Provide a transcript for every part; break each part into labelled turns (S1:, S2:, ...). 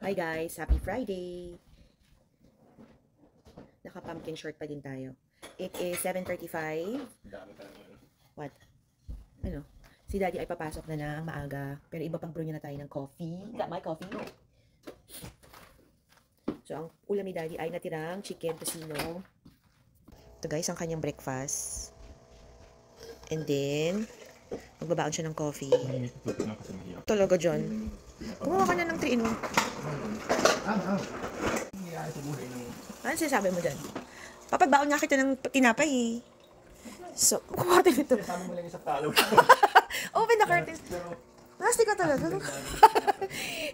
S1: Hi guys, happy Friday! Naka-pumpkin short pa din tayo. It is 7:35. What? Ano? Si Daddy ay papasok na ng maaga. Pero iba pang brew niya na tayo ng coffee. Is that my coffee? So, ang ulam ni Daddy ay natirang chicken tocino. Ito guys, ang kanyang breakfast. And then, magbabaon siya ng coffee. Talaga, John. Kumuha ka na ng 3-in-1. Ano sinasabi mo dyan? Papagbaon nga kita ng tinapay eh. So, kumuha tayo nito.
S2: Kasama mo lang yung sa follow.
S1: Open the curtains. Nasty ka talaga.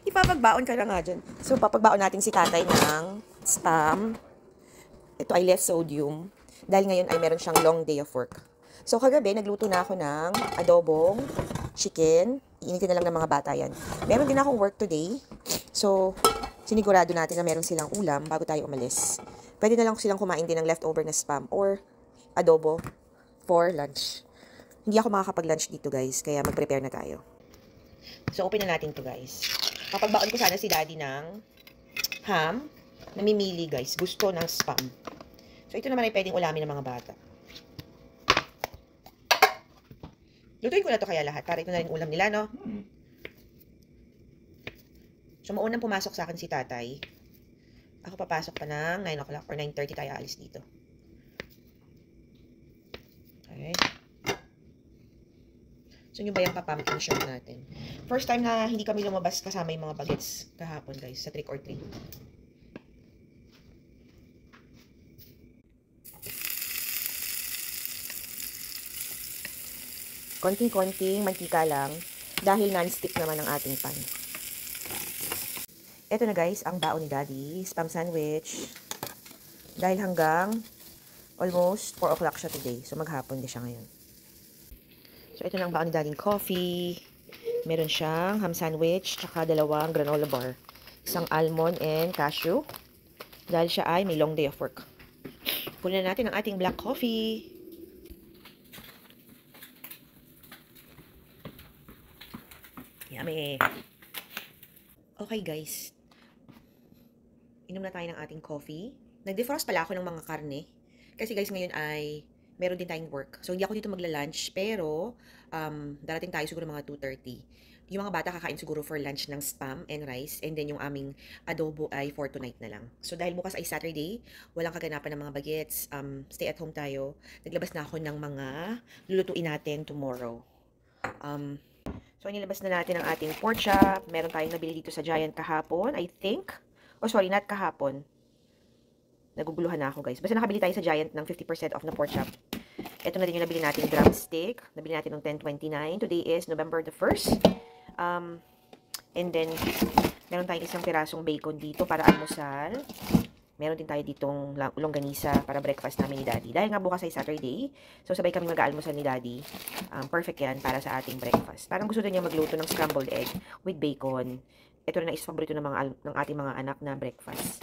S1: Ipapagbaon ka na nga dyan. So, papagbaon natin si tatay ng spam. Ito ay less sodium. Dahil ngayon ay meron siyang long day of work. So, kagabi, nagluto na ako ng adobong chicken. Iinitin na lang ng mga bata yan. Meron din akong work today. So, sinigurado natin na meron silang ulam bago tayo umalis. Pwede na lang silang kumain din ng leftover na spam or adobo for lunch. Hindi ako makakapag-lunch dito guys, kaya mag-prepare na tayo. So, open na natin to guys. Papagbaon ko sana si Daddy ng ham. Namimili guys. Gusto ng spam. So, ito naman ay pwedeng ulamin ng mga bata. Lutuin ko na to kaya lahat. Para ito na rin ulam nila, no? So, maunang pumasok sa akin si tatay. Ako papasok pa ng 9 o'clock or 9:30 tayo alis dito. Okay. So, yun ba yung pa-pumpkin shop natin? First time na hindi kami lumabas kasama yung mga bagets kahapon, guys, sa trick or treat. Konting-konting mantika lang dahil non-stick naman ang ating pan. Ito na guys, ang baon ni Daddy. Spam sandwich. Dahil hanggang almost 4 o'clock siya today. So, maghapon din siya ngayon. So, ito na ang baon ni Daddy coffee. Meron siyang ham sandwich, tsaka 2 granola bar. Isang almond and cashew. Dahil siya ay may long day of work. Kunin na natin ang ating black coffee. Yummy! Okay guys. Inom na tayo ng ating coffee. Nag-defrost pala ako ng mga karne. Kasi guys, ngayon ay meron din tayong work. So, hindi ako dito magla-lunch. Pero, darating tayo siguro mga 2:30. Yung mga bata kakain siguro for lunch ng spam and rice. And then, yung aming adobo ay for tonight na lang. So, dahil bukas ay Saturday, walang kaganapan ng mga bagets. Stay at home tayo. Naglabas na ako ng mga lulutuin natin tomorrow. So, inilabas na natin ang ating pork chop. Meron tayong nabili dito sa Giant kahapon, I think. Oh, sorry, not kahapon. Naguguluhan na ako, guys. Basta nakabili tayo sa Giant ng 50% off na pork chop. Ito na din yung nabili natin drumstick. Nabili natin ng 10.29. Today is November the 1st. And then, meron tayong isang pirasong bacon dito para almusal. Meron din tayo ditong longganisa para breakfast namin ni Daddy. Dahil nga bukas ay Saturday, so sabay kami mag-aalmusal ni Daddy. Perfect yan para sa ating breakfast. Parang gusto niya magluto ng scrambled egg with bacon. Ito na is paborito ng ating mga anak na breakfast.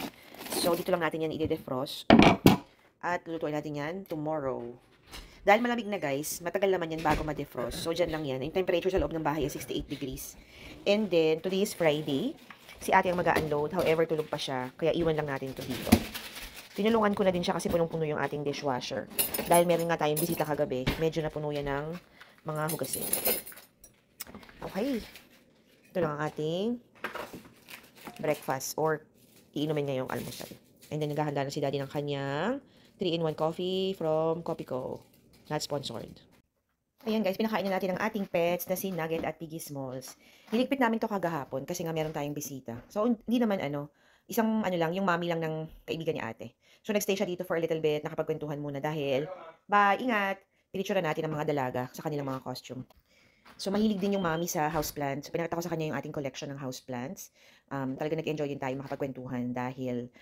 S1: So, dito lang natin yan i-defrost. At lulutuin natin yan tomorrow. Dahil malamig na guys, matagal naman yan bago ma-defrost. So, dyan lang yan. Yung temperature sa loob ng bahay ay 68 degrees. And then, today is Friday. Si ate ang mag-unload. However, tulog pa siya. Kaya iwan lang natin ito dito. Tinulungan ko na din siya kasi punong-puno yung ating dishwasher. Dahil meron nga tayong bisita kagabi. Medyo napuno yan ng mga hugasin. Okay. Ito lang ang ating breakfast or iinumin ngayong almusal. And then, naghahanda na si Daddy ng kanyang 3-in-1 coffee from Copico. Not sponsored. Ayan guys, pinakain na natin ang ating pets na si Nugget at Piggy Smalls. Niligpit namin to kagahapon kasi nga meron tayong bisita. So, hindi naman isang lang, yung mami lang ng kaibigan ni ate. So, nagstay siya dito for a little bit, nakapagkwentuhan muna dahil, ingat, pinicture natin ang mga dalaga sa kanilang mga costume. So, mahilig din yung mami sa houseplants. So, pinakita ko sa kanya yung ating collection ng houseplants. Talaga nag-enjoy din tayo makapagkwentuhan dahil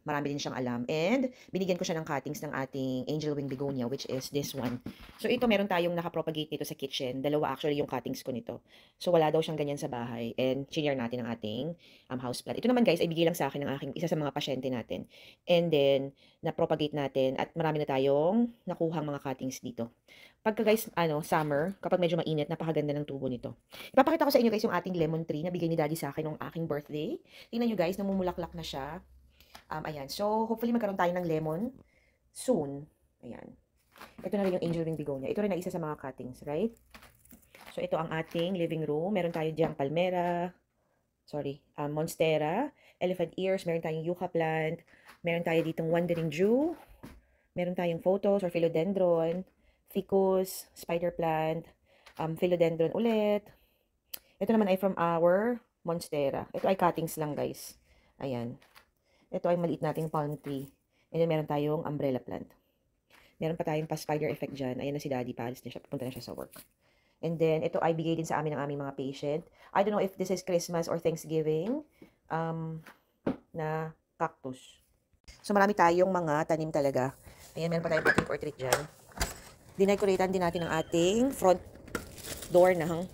S1: marami din siyang alam. And, binigyan ko siya ng cuttings ng ating angel wing begonia, which is this one. So, ito meron tayong nakapropagate nito sa kitchen. Dalawa actually yung cuttings ko nito. So, wala daw siyang ganyan sa bahay. And, shinare natin ang ating houseplant. Ito naman guys, ay bigay lang sa akin ng aking isa sa mga pasyente natin. And then, na-propagate natin at marami na tayong nakuhang mga cuttings dito. Pagka guys, summer, kapag medyo mainit, napakaganda ng tubo nito. Ipapakita ko sa inyo guys yung ating lemon tree na bigay ni Daddy sa akin nung aking birthday. Tingnan nyo guys, namumulaklak na siya. Ayan. So, hopefully magkaroon tayo ng lemon soon. Ayan. Ito na rin yung angel wing begonia. Ito rin na isa sa mga cuttings, right? So, ito ang ating living room. Meron tayo diyang palmera, monstera, elephant ears, meron tayong yucca plant, meron tayo ditong wandering Jew, meron tayong photos or philodendron, ficus, spider plant, philodendron ulit. Ito naman ay from our monstera. Ito ay cuttings lang guys. Ayan. Ito ay maliit nating palm tree. And then meron tayong umbrella plant. Meron pa tayong pa-spider effect dyan. Ayan na si Daddy, paalis na siya. Pupunta na siya sa work. And then, ito ay bigay din sa amin ng aming mga patient. I don't know if this is Christmas or Thanksgiving na cactus. So, marami tayong mga tanim talaga. Ayan, meron pa tayong trick or treat dyan. Dinecoratean din natin ang ating front door ng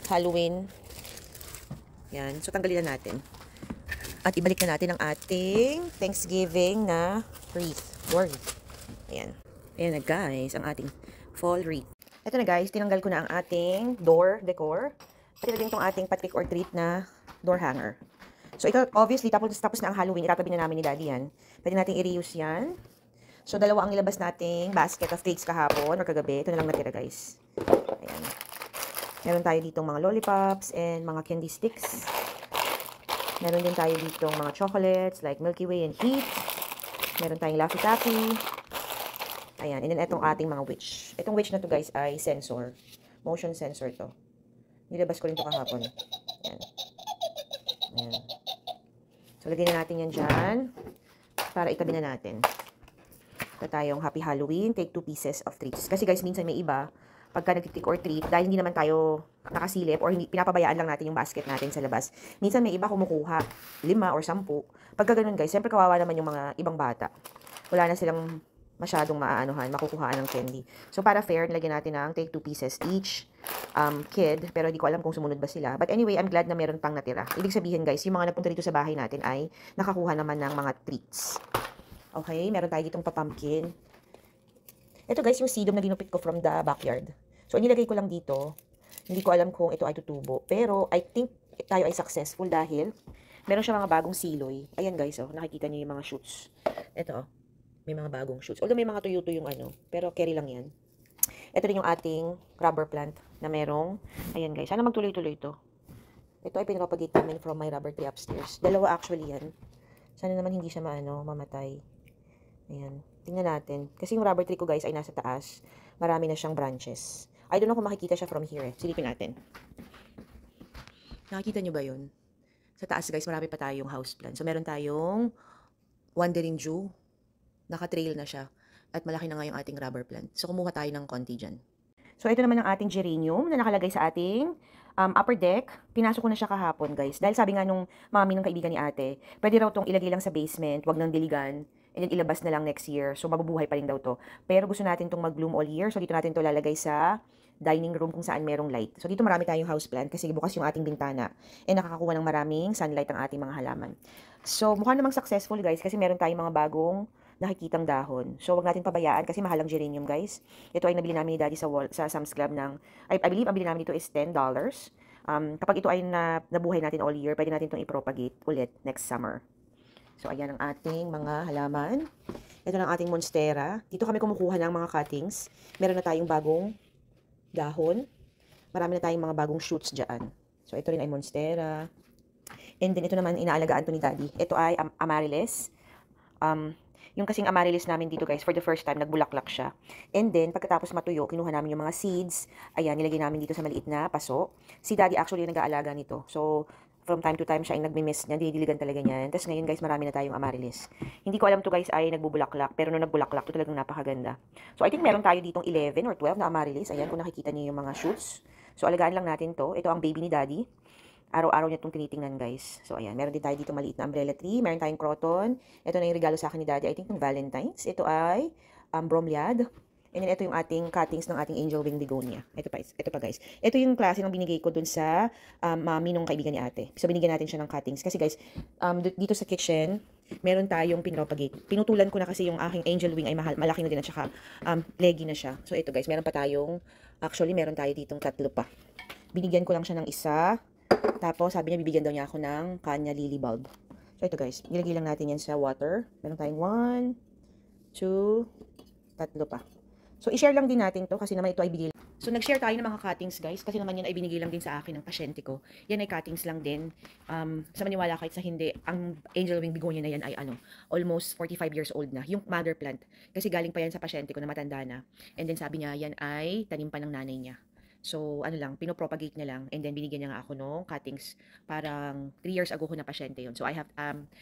S1: Halloween. Yan. So, tanggalin na natin. At ibalik na natin ang ating Thanksgiving na wreath. Ayan. Ayan na guys, ang ating fall wreath. Ito na guys, tinanggal ko na ang ating door decor. Pati na din itong ating patrick or treat na door hanger. So ito, obviously, tapos na ang Halloween, itatabi na namin ni Daddy yan. Pwede natin i-reuse yan. So dalawa ang nilabas nating basket of cakes kahapon or kagabi. Ito na lang natira guys. Ayan. Meron tayo ditong mga lollipops and mga candy sticks. Meron din tayo ditong mga chocolates like Milky Way and Heat. Meron tayong Laffy Taffy. Ayan, and then itong ating mga witch. Itong witch na to guys ay sensor. Motion sensor to. Nilabas ko rin to kahapon. Ayan. Ayan. So, lagyan na natin yan dyan. Para itabi na natin. Ito tayong Happy Halloween. Take 2 pieces of treats. Kasi guys, minsan may iba. Pagka nag-trick or treat, dahil hindi naman tayo nakasilip or hindi, pinapabayaan lang natin yung basket natin sa labas. Minsan may iba kumukuha 5 or 10. Pagka ganun guys, siyempre kawawa naman yung mga ibang bata. Wala na silang masyadong makukuhaan ng candy. So, para fair, nilagyan natin ng take 2 pieces each kid. Pero hindi ko alam kung sumunod ba sila. But anyway, I'm glad na meron pang natira. Ibig sabihin guys, yung mga napunta dito sa bahay natin ay nakakuha naman ng mga treats. Okay, meron tayo ditong pa-pumpkin. Ito guys, yung sedum na ginupit ko from the backyard. So, inilagay ko lang dito. Hindi ko alam kung ito ay tutubo. Pero, I think tayo ay successful dahil meron siya mga bagong siloy. Ayan guys, oh, nakikita niyo yung mga shoots. Ito, oh. May mga bagong shoots. Although may mga tuyo-tuyo yung pero carry lang yan. Ito rin yung ating rubber plant na merong, ayan guys, sana magtuloy-tuloy ito. Ito ay pinapagate namin from my rubber tree upstairs. Dalawa actually yan. Sana naman hindi siya mamatay. Ayan. Tingnan natin. Kasi yung rubber tree ko guys ay nasa taas. Marami na siyang branches. I don't know kung makikita siya from here. Silipin natin. Nakikita nyo ba yun? Sa taas guys, marami pa tayong houseplant. So meron tayong wandering Jew. Naka-trail na siya. At malaki na nga yung ating rubber plant. So, kumuha tayo ng konti dyan. So, ito naman ang ating geranium na nakalagay sa ating upper deck. Pinasok ko na siya kahapon, guys. Dahil sabi nga nung mami ng kaibigan ni ate, pwede raw itong ilagay lang sa basement, wag nang diligan, and then ilabas na lang next year. So, mabubuhay pa rin daw to. Pero gusto natin itong mag-bloom all year. So, dito natin to lalagay sa dining room kung saan merong light. So, dito marami tayong houseplant kasi bukas yung ating bintana. And nakakakuha ng maraming sunlight ang ating mga halaman. So, mukha namang successful, guys, kasi meron tayong mga bagong nakikitang dahon. So, wag natin pabayaan kasi mahal ang geranium, guys. Ito ay nabili namin ni Daddy sa Sam's Club ng, I believe, ang bili namin dito is $10. Kapag ito ay nabuhay natin all year, pwede natin itong i-propagate ulit next summer. So, ayan ang ating mga halaman. Ito lang ating monstera. Dito kami kumukuha ng mga cuttings. Meron na tayong bagong dahon. Marami na tayong mga bagong shoots dyan. So, ito rin ay monstera. And then, ito naman, inaalagaan to ni Daddy. Ito ay amaryllis. Yung kasing amaryllis namin dito guys, for the first time, nagbulaklak siya. And then, pagkatapos matuyo, kinuha namin yung mga seeds. Ayan, nilagay namin dito sa maliit na paso. Si Daddy actually yung nag-aalaga nito. So, from time to time siya ay nagmi-miss niya, dinidiligan talaga niyan. Tapos ngayon guys, marami na tayong amaryllis. Hindi ko alam to guys ay nagbubulaklak, pero nung nagbulaklak, to talagang napakaganda. So, I think meron tayo ditong 11 or 12 na amaryllis. Ayan, kung nakikita niyo yung mga shoots. So, alagaan lang natin to. Ito ang baby ni Daddy. Araw-araw niya itong tinitingnan, guys. So, ayan. Meron din tayo dito maliit na umbrella tree. Meron tayong croton. Ito na yung regalo sa akin ni Daddy. I think ng Valentine's. Ito ay bromeliad. And then, ito yung ating cuttings ng ating angel wing begonia. Ito pa, guys. Ito yung klase ng binigay ko dun sa mami nung kaibigan ni ate. So, binigyan natin siya ng cuttings. Kasi, guys, dito sa kitchen, meron tayong pinropagate. Pinutulan ko na kasi yung aking angel wing ay malaki na din at saka leggy na siya. So ito guys, meron pa tayong, actually meron tayo ditong 3 pa. Binigyan ko lang siya ng isa. Tapos sabi niya bibigyan daw niya ako ng kanya lily bulb. So ito guys, nilagay lang natin yan sa water. Meron tayong 1, 2, 3 pa. So i-share lang din natin to kasi naman ito ay bigay. So nag-share tayo ng mga cuttings guys kasi naman yan ay binigay lang din sa akin ng pasyente ko. Yan ay cuttings lang din. Sa maniwala kahit sa hindi, ang angel wing begonia na yan ay almost 45 years old na. Yung mother plant. Kasi galing pa yan sa pasyente ko na matanda na. And then sabi niya yan ay tanim pa ng nanay niya. So, pinopropagate niya lang. And then, binigyan niya nga ako nung cuttings. Parang 3 years ago ko na pasyente yun. So, I have,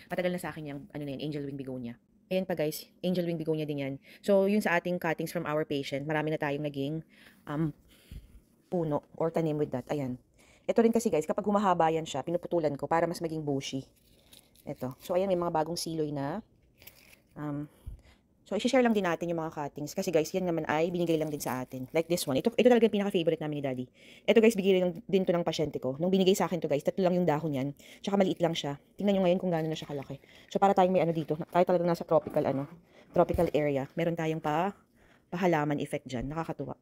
S1: matagal na sa akin yung, angel wing begonia. Ayan pa guys, angel wing begonia din yan. So, yun sa ating cuttings from our patient, marami na tayong naging puno or tanim with that. Ayan. Ito rin kasi guys, kapag humahaba yan siya, pinuputulan ko para mas maging bushy. Ito. So, ayan, may mga bagong siloy na. So, i-share lang din natin yung mga cuttings. Kasi guys, yan naman ay binigay lang din sa atin. Like this one. Ito talaga yung pinaka-favorite namin ni Daddy. Ito guys, bigay lang din to ng pasyente ko. Nung binigay sa akin to guys, 3 lang yung dahon yan. Tsaka maliit lang siya. Tingnan nyo ngayon kung gaano na siya kalaki. So, para tayong may dito. Tayo talagang nasa tropical area. Meron tayong pahalaman effect dyan. Nakakatuwa.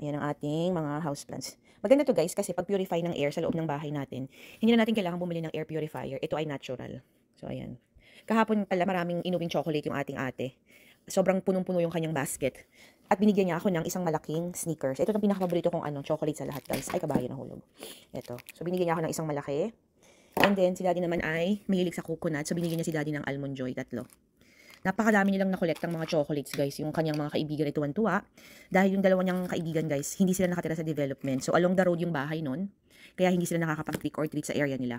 S1: Ayan ang ating mga houseplants. Maganda to guys kasi pag purify ng air sa loob ng bahay natin, hindi na natin kailangan bumili ng air purifier. Ito ay natural. So, ayan. Kahapon pala maraming inuwing chocolate yung ating ate. Sobrang punong-puno yung kanyang basket. At binigyan niya ako ng isang malaking sneakers. Ito ang pinaka-paborito kong chocolate sa lahat guys. Ay, kabayo na hulog. Ito. So, binigyan niya ako ng isang malaki. And then, si Daddy naman ay mahilig sa coconut. So, binigyan niya si Daddy ng Almond Joy, 3. Napakadami nilang nakolekta ng mga chocolates guys. Yung kanyang mga kaibigan ay tuwan-tuwa. Dahil yung dalawa niyang kaibigan guys, hindi sila nakatira sa development. So, along the road yung bahay nun. Kaya hindi sila nakakapag-trick or treat sa area nila.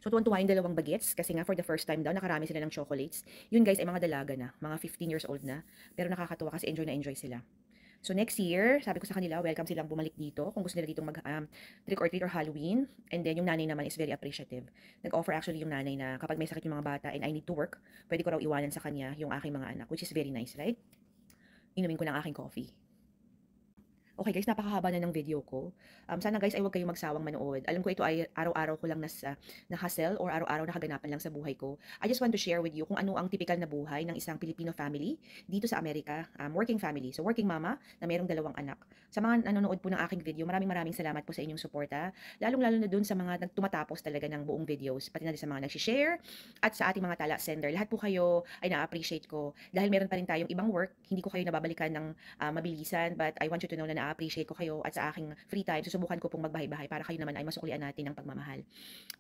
S1: So, tuwan-tuwa yung dalawang bagets kasi nga for the first time daw, nakarami sila ng chocolates. Yun guys ay mga dalaga na, mga 15 years old na. Pero nakakatuwa kasi enjoy na enjoy sila. So, next year, sabi ko sa kanila, welcome silang bumalik dito. Kung gusto nila ditong trick or treat or Halloween. And then, yung nanay naman is very appreciative. Nag-offer actually yung nanay na kapag may sakit yung mga bata and I need to work, pwede ko raw iwanan sa kanya yung aking mga anak, which is very nice, right? Inumin ko ng aking coffee. Okay guys, napakahaba na ng video ko. Sana guys ay huwag kayong magsawang manood. Alam ko ito ay araw-araw ko lang na-hustle or araw-araw na kaganapan lang sa buhay ko. I just want to share with you kung ano ang typical na buhay ng isang Filipino family dito sa Amerika, working family. So working mama na mayroong 2 anak. Sa mga nanonood po ng aking video, maraming salamat po sa inyong suporta. Lalong-lalo na dun sa mga nagtumatapos talaga ng buong videos, pati na din sa mga nag-share at sa ating mga tala sender. Lahat po kayo ay na-appreciate ko dahil meron pa rin tayong ibang work. Hindi ko kayo nababalikan ng mabilisan, but I want you to know na na-appreciate ko kayo at sa aking free time, susubukan ko pong magbahay-bahay para kayo naman ay masuklian natin ng pagmamahal.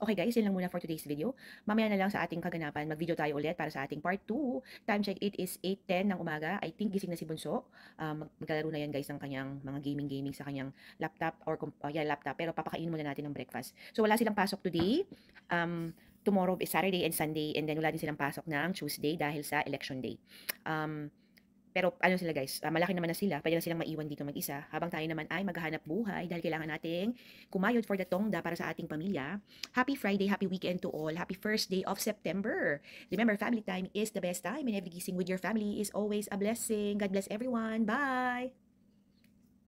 S1: Okay guys, yun lang muna for today's video. Mamaya na lang sa ating kaganapan, mag-video tayo ulit para sa ating part 2. Time check, it is 8:10 ng umaga. I think gising na si Bunso. Maglalaro na yan guys ng kanyang mga gaming sa kanyang laptop or laptop. Pero papakainin muna natin ng breakfast. So wala silang pasok today. Tomorrow is Saturday and Sunday, and then wala din silang pasok ng Tuesday dahil sa election day. Pero sila guys, malaki naman na sila, pwede na silang maiwan dito mag-isa, habang tayo naman ay maghahanap buhay dahil kailangan nating kumayod for the tongda para sa ating pamilya. Happy Friday, happy weekend to all, happy first day of September. Remember, family time is the best time and every gising with your family is always a blessing. God bless everyone. Bye!